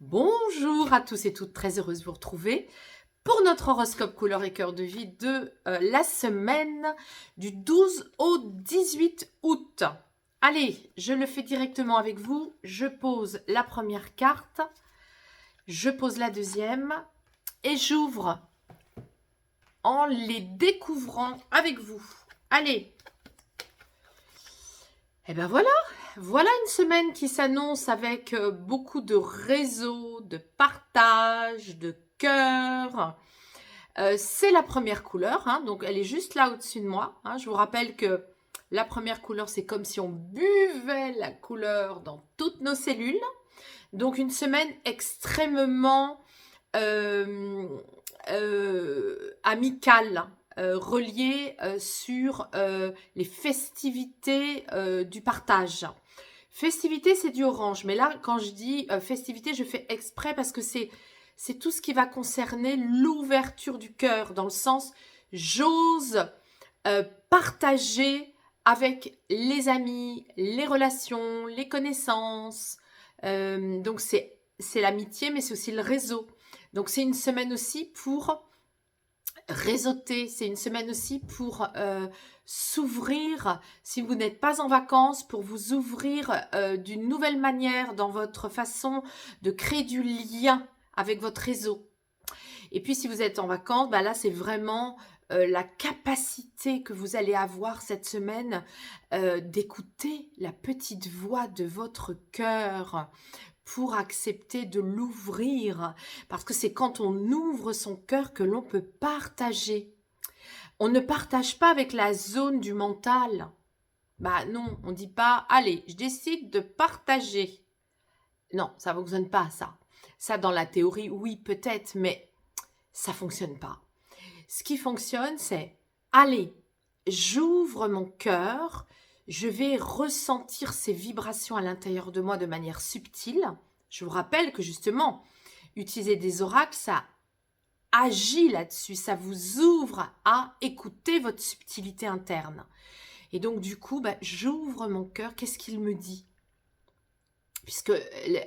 Bonjour à tous et toutes, très heureuse de vous retrouver pour notre horoscope couleur et cœur de vie de la semaine du 12 au 18 août. Allez, je le fais directement avec vous. Je pose la première carte, je pose la deuxième et j'ouvre en les découvrant avec vous. Allez, et ben voilà. Voilà une semaine qui s'annonce avec beaucoup de réseaux, de partage, de cœur. C'est la première couleur, hein, donc elle est juste là au-dessus de moi. Hein. Je vous rappelle que la première couleur, c'est comme si on buvait la couleur dans toutes nos cellules. Donc une semaine extrêmement amicale, reliée sur les festivités du partage. Festivité, c'est du orange. Mais là, quand je dis festivité, je fais exprès parce que c'est tout ce qui va concerner l'ouverture du cœur, dans le sens j'ose partager avec les amis, les relations, les connaissances. Donc c'est l'amitié, mais c'est aussi le réseau. Donc c'est une semaine aussi pour réseauter, c'est une semaine aussi pour s'ouvrir, si vous n'êtes pas en vacances, pour vous ouvrir d'une nouvelle manière dans votre façon de créer du lien avec votre réseau. Et puis si vous êtes en vacances, bah là c'est vraiment la capacité que vous allez avoir cette semaine d'écouter la petite voix de votre cœur pour accepter de l'ouvrir. Parce que c'est quand on ouvre son cœur que l'on peut partager. On ne partage pas avec la zone du mental. Bah non, on ne dit pas, allez, je décide de partager. Non, ça ne fonctionne pas, ça. Ça, dans la théorie, oui, peut-être, mais ça ne fonctionne pas. Ce qui fonctionne, c'est, allez, j'ouvre mon cœur, je vais ressentir ces vibrations à l'intérieur de moi de manière subtile. Je vous rappelle que justement, utiliser des oracles, ça agit là-dessus, ça vous ouvre à écouter votre subtilité interne. Et donc du coup, j'ouvre mon cœur, qu'est-ce qu'il me dit? Puisque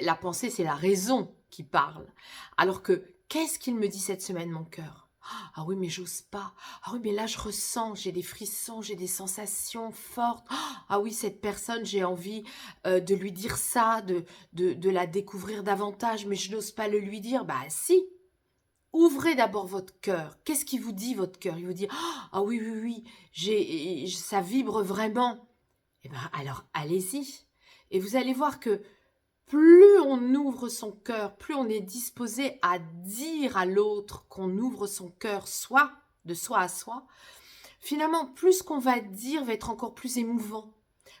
la pensée, c'est la raison qui parle. Alors que, qu'est-ce qu'il me dit cette semaine, mon cœur? Ah oui, mais j'ose pas. Ah oui, mais là, je ressens, j'ai des frissons, j'ai des sensations fortes. Ah oui, cette personne, j'ai envie de lui dire ça, de la découvrir davantage, mais je n'ose pas le lui dire. Bah si, ouvrez d'abord votre cœur. Qu'est-ce qui vous dit, votre cœur? Il vous dit, ah oui, oui, oui, ça vibre vraiment. Eh bien, alors, allez-y. Et vous allez voir que plus on ouvre son cœur, plus on est disposé à dire à l'autre qu'on ouvre son cœur, soit de soi à soi, finalement, plus ce qu'on va dire va être encore plus émouvant.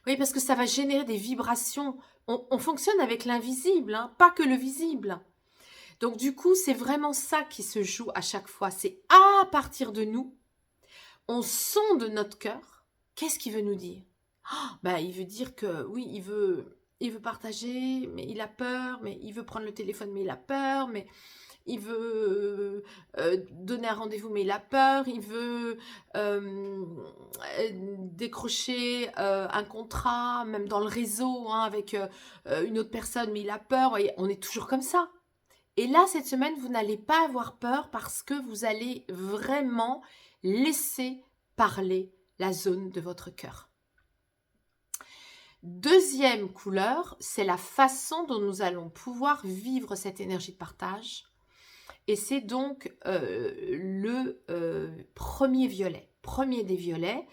Oui, parce que ça va générer des vibrations. On fonctionne avec l'invisible, hein, pas que le visible. Donc du coup, c'est vraiment ça qui se joue à chaque fois. C'est à partir de nous, on sonde notre cœur. Qu'est-ce qu'il veut nous dire? Il veut dire que oui, il veut partager, mais il a peur, mais il veut prendre le téléphone, mais il a peur, mais il veut donner un rendez-vous, mais il a peur, il veut décrocher un contrat, même dans le réseau, hein, avec une autre personne, mais il a peur, et on est toujours comme ça. Et là, cette semaine, vous n'allez pas avoir peur parce que vous allez vraiment laisser parler la zone de votre cœur. Deuxième couleur, c'est la façon dont nous allons pouvoir vivre cette énergie de partage. Et c'est donc le premier violet. Premier des violets.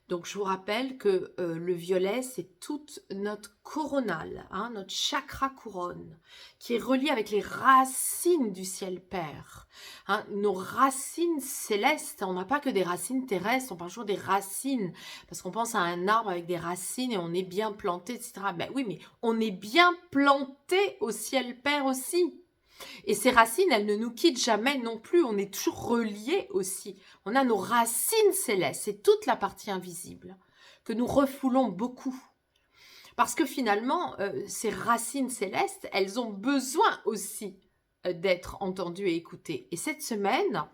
Donc, je vous rappelle que le violet, c'est toute notre coronale, hein, notre chakra couronne, qui est relié avec les racines du ciel père. Hein, nos racines célestes, on n'a pas que des racines terrestres, on parle toujours des racines, parce qu'on pense à un arbre avec des racines et on est bien planté, etc. Ben oui, mais on est bien planté au ciel père aussi. Et ces racines, elles ne nous quittent jamais non plus. On est toujours reliés aussi. On a nos racines célestes. C'est toute la partie invisible que nous refoulons beaucoup. Parce que finalement, ces racines célestes, elles ont besoin aussi d'être entendues et écoutées. Et cette semaine,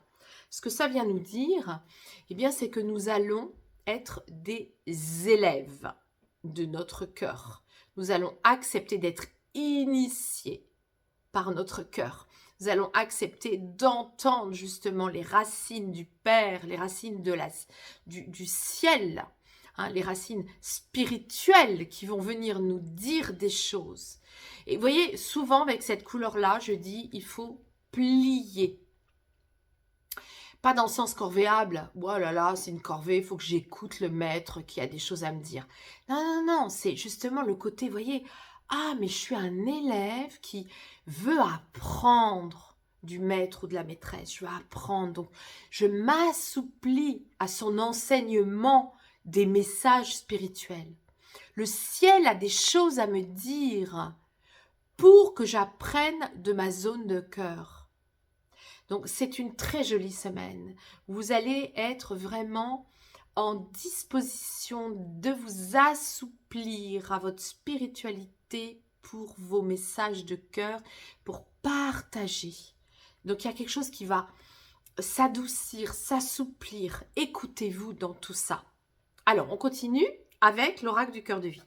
ce que ça vient nous dire, eh bien, c'est que nous allons être des élèves de notre cœur. Nous allons accepter d'être initiés par notre cœur. Nous allons accepter d'entendre justement les racines du Père, les racines du ciel, hein, les racines spirituelles qui vont venir nous dire des choses. Et vous voyez, souvent avec cette couleur-là, je dis, il faut plier. Pas dans le sens corvéable, oh là là, c'est une corvée, il faut que j'écoute le maître qui a des choses à me dire. Non, non, non, c'est justement le côté, vous voyez, ah, mais je suis un élève qui veut apprendre du maître ou de la maîtresse, je veux apprendre, donc je m'assouplis à son enseignement des messages spirituels. Le ciel a des choses à me dire pour que j'apprenne de ma zone de cœur. Donc, c'est une très jolie semaine. Vous allez être vraiment en disposition de vous assouplir à votre spiritualité pour vos messages de cœur, pour partager. Donc, il y a quelque chose qui va s'adoucir, s'assouplir. Écoutez-vous dans tout ça. Alors, on continue avec l'oracle du cœur de vie.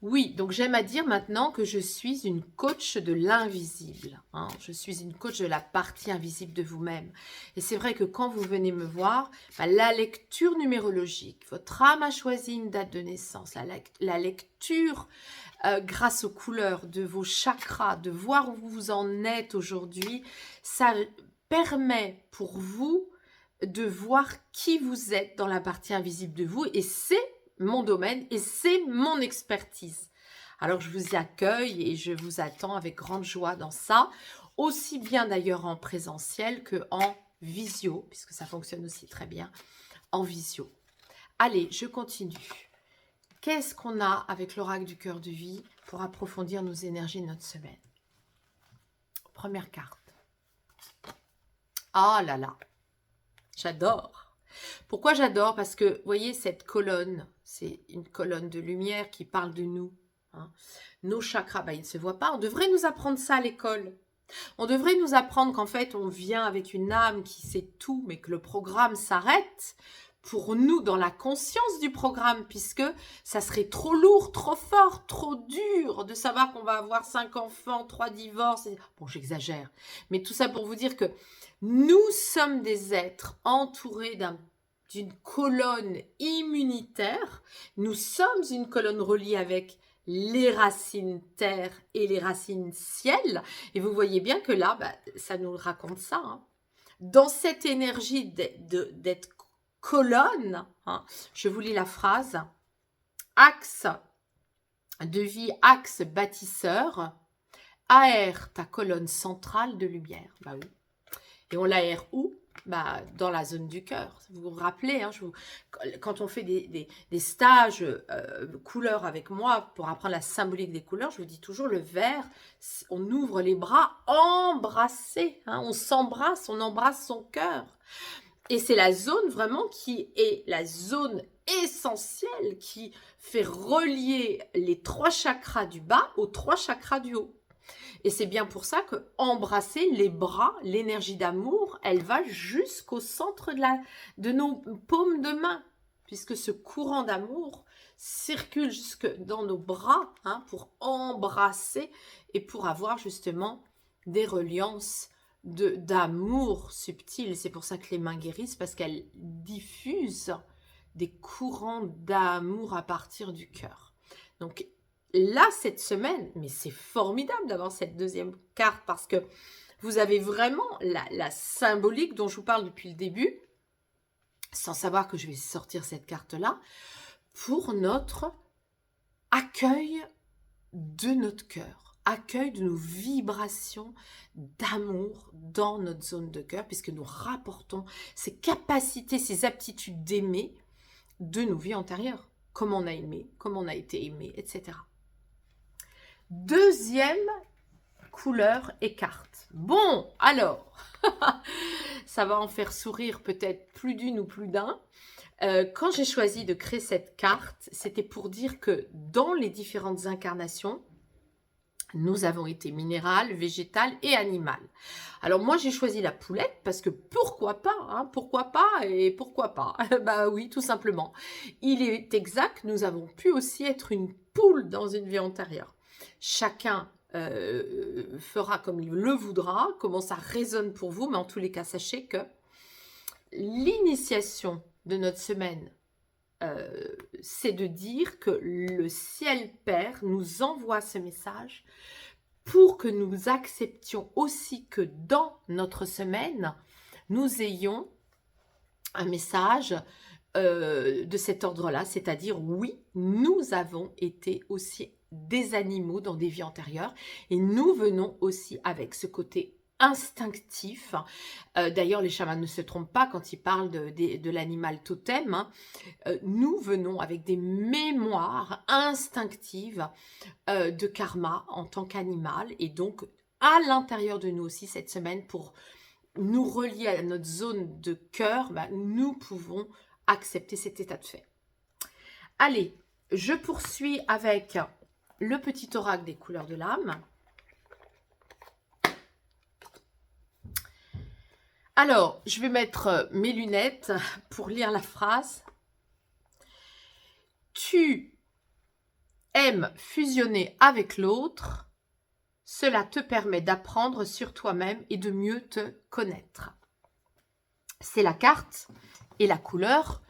Oui, donc j'aime à dire maintenant que je suis une coach de l'invisible. Hein. Je suis une coach de la partie invisible de vous-même. Et c'est vrai que quand vous venez me voir, la lecture numérologique, votre âme a choisi une date de naissance, la lecture grâce aux couleurs de vos chakras, de voir où vous en êtes aujourd'hui, ça permet pour vous de voir qui vous êtes dans la partie invisible de vous. Et c'est mon domaine et c'est mon expertise. Alors je vous accueille et je vous attends avec grande joie dans ça, aussi bien d'ailleurs en présentiel que en visio, puisque ça fonctionne aussi très bien en visio. Allez, je continue. Qu'est-ce qu'on a avec l'oracle du cœur de vie pour approfondir nos énergies de notre semaine? Première carte. Ah là là, j'adore. Pourquoi j'adore? Parce que, vous voyez, cette colonne, c'est une colonne de lumière qui parle de nous. Hein. Nos chakras, ils ne se voient pas. On devrait nous apprendre ça à l'école. On devrait nous apprendre qu'en fait, on vient avec une âme qui sait tout, mais que le programme s'arrête pour nous dans la conscience du programme, puisque ça serait trop lourd, trop fort, trop dur de savoir qu'on va avoir 5 enfants, 3 divorces. Bon, j'exagère. Mais tout ça pour vous dire que nous sommes des êtres entourés d'une colonne immunitaire. Nous sommes une colonne reliée avec les racines terre et les racines ciel. Et vous voyez bien que là, ça nous raconte ça. Hein. Dans cette énergie d'être colonne, hein, je vous lis la phrase. Axe de vie, axe bâtisseur, aère ta colonne centrale de lumière. Bah oui. Et on l'aère où? Dans la zone du cœur. Vous vous rappelez, hein, quand on fait des stages couleurs avec moi pour apprendre la symbolique des couleurs, je vous dis toujours le vert, on ouvre les bras, embrasser, hein, on s'embrasse, on embrasse son cœur. Et c'est la zone vraiment qui est la zone essentielle qui fait relier les 3 chakras du bas aux 3 chakras du haut. Et c'est bien pour ça que embrasser les bras, l'énergie d'amour, elle va jusqu'au centre de nos paumes de main, puisque ce courant d'amour circule jusque dans nos bras, hein, pour embrasser et pour avoir justement des reliances d'amour subtil. C'est pour ça que les mains guérissent, parce qu'elles diffusent des courants d'amour à partir du cœur. Donc, là, cette semaine, mais c'est formidable d'avoir cette deuxième carte parce que vous avez vraiment la symbolique dont je vous parle depuis le début, sans savoir que je vais sortir cette carte-là, pour notre accueil de notre cœur, accueil de nos vibrations d'amour dans notre zone de cœur, puisque nous rapportons ces capacités, ces aptitudes d'aimer de nos vies antérieures, comment on a aimé, comment on a été aimé, etc. Deuxième couleur et carte. Bon, alors, ça va en faire sourire peut-être plus d'une ou plus d'un. Quand j'ai choisi de créer cette carte, c'était pour dire que dans les différentes incarnations, nous avons été minéral, végétal et animal. Alors moi, j'ai choisi la poulette parce que pourquoi pas, hein, pourquoi pas et pourquoi pas. Bah oui, tout simplement. Il est exact, nous avons pu aussi être une poule dans une vie antérieure. Chacun fera comme il le voudra, comment ça résonne pour vous, mais en tous les cas, sachez que l'initiation de notre semaine, c'est de dire que le ciel Père nous envoie ce message pour que nous acceptions aussi que dans notre semaine, nous ayons un message de cet ordre-là, c'est-à-dire oui, nous avons été aussi des animaux dans des vies antérieures et nous venons aussi avec ce côté instinctif. D'ailleurs, les chamans ne se trompent pas quand ils parlent de l'animal totem. Hein. Nous venons avec des mémoires instinctives de karma en tant qu'animal et donc à l'intérieur de nous aussi cette semaine pour nous relier à notre zone de cœur, nous pouvons accepter cet état de fait. Allez, je poursuis avec le petit oracle des couleurs de l'âme. Alors, je vais mettre mes lunettes pour lire la phrase. Tu aimes fusionner avec l'autre, cela te permet d'apprendre sur toi-même et de mieux te connaître. C'est la carte et la couleur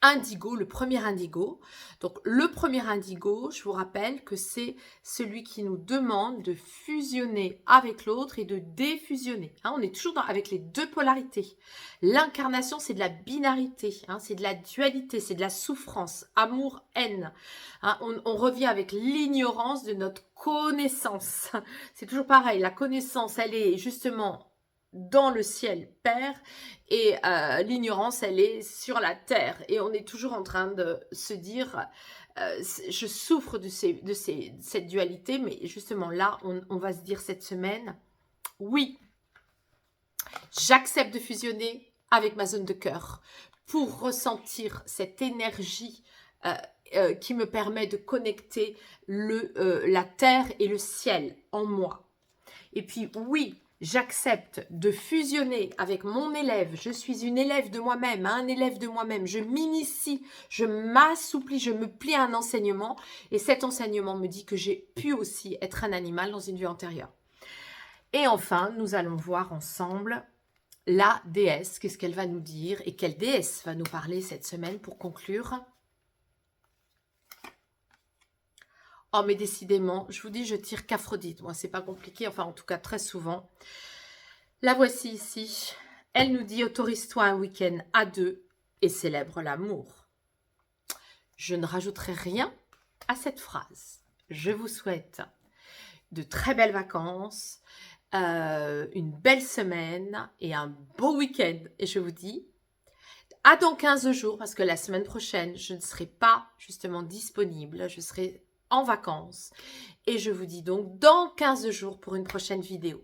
indigo, le premier indigo. Donc le premier indigo, je vous rappelle que c'est celui qui nous demande de fusionner avec l'autre et de défusionner. Hein, on est toujours avec les deux polarités. L'incarnation, c'est de la binarité, hein, c'est de la dualité, c'est de la souffrance, amour, haine. Hein, on revient avec l'ignorance de notre connaissance. C'est toujours pareil, la connaissance, elle est justement dans le ciel Père et l'ignorance elle est sur la terre et on est toujours en train de se dire je souffre de cette dualité, mais justement là on va se dire cette semaine oui, j'accepte de fusionner avec ma zone de cœur pour ressentir cette énergie qui me permet de connecter la terre et le ciel en moi. Et puis oui, j'accepte de fusionner avec mon élève. Je suis une élève de moi-même, un élève de moi-même. Je m'initie, je m'assouplis, je me plie à un enseignement. Et cet enseignement me dit que j'ai pu aussi être un animal dans une vie antérieure. Et enfin, nous allons voir ensemble la déesse. Qu'est-ce qu'elle va nous dire et quelle déesse va nous parler cette semaine pour conclure. Oh, mais décidément, je vous dis, je tire qu'Aphrodite. Moi, c'est pas compliqué, enfin, en tout cas, très souvent. La voici ici. Elle nous dit, autorise-toi un week-end à deux et célèbre l'amour. Je ne rajouterai rien à cette phrase. Je vous souhaite de très belles vacances, une belle semaine et un beau week-end. Et je vous dis, à dans 15 jours, parce que la semaine prochaine, je ne serai pas justement disponible. Je serai en vacances. Et je vous dis donc dans 15 jours pour une prochaine vidéo.